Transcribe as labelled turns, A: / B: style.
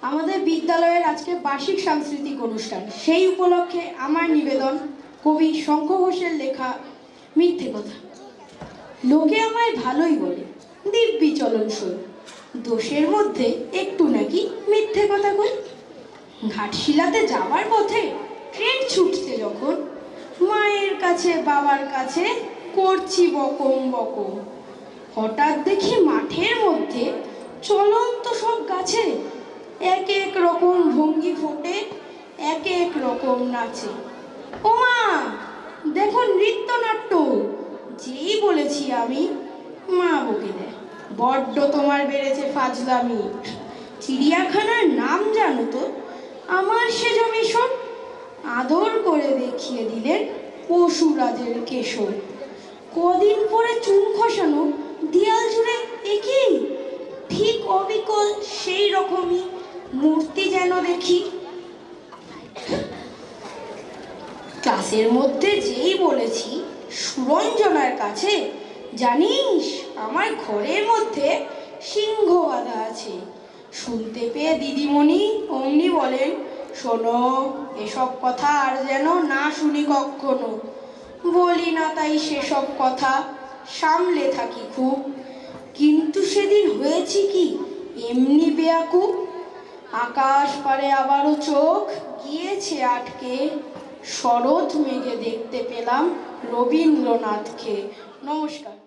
A: আমাদের বিদ্যালয়ের আজকে বার্ষিক সাংস্কৃতিক অনুষ্ঠান। সেই উপলক্ষে আমার নিবেদন কবি শঙ্খ ঘোষের লেখা মিথ্যে কথা। লোকে আমায় ভালোই বলে, দিব্যি চলনসই, দোষের মধ্যে একটু নাকি মিথ্যে কথা কই। ঘাটশিলাতে যাবার পথে ট্রেন ছুটছে যখন, মায়ের কাছে বাবার কাছে করছি বকম বকম। হঠাৎ দেখি মাঠের মধ্যে চলন্ত সব গাছে এক এক রকম ভঙ্গি ফোটে, এক এক রকম নাচে। ও মা, দেখো নৃত্যনাট্য। যেই বলেছি আমি, মা বকে দেয়, বড্ড তোমার বেড়েছে ফাজলামি। চিড়িয়াখানার নাম জানো তো? আমার সেজ মিশন। আদর করে দেখিয়ে দিলেন পশুরাজের কেশর। কদিন পরে চুন খসানো দেয়াল জুড়ে একই ঠিক অবিকল সেই রকমই মূর্তি যেন দেখি। ক্লাসের মধ্যে যেই বলেছি সুরঞ্জনার কাছে, জানিস আমার ঘরের মধ্যে সিংহ বাঁধা আছে। শুনতে পেয়ে দিদিমণি অমনি বলেন, শোনো, এসব কথা আর যেন না শুনি কখনো। বলি না তাই সেসব কথা, সামলে থাকি খুব। কিন্তু সেদিন হয়েছে কি এমনি বেয়াকুব, আকাশ পারে আবারও চোখ গিয়েছে আটকে। শরৎ মেঘে দেখতে পেলাম রবীন্দ্রনাথকে। নমস্কার।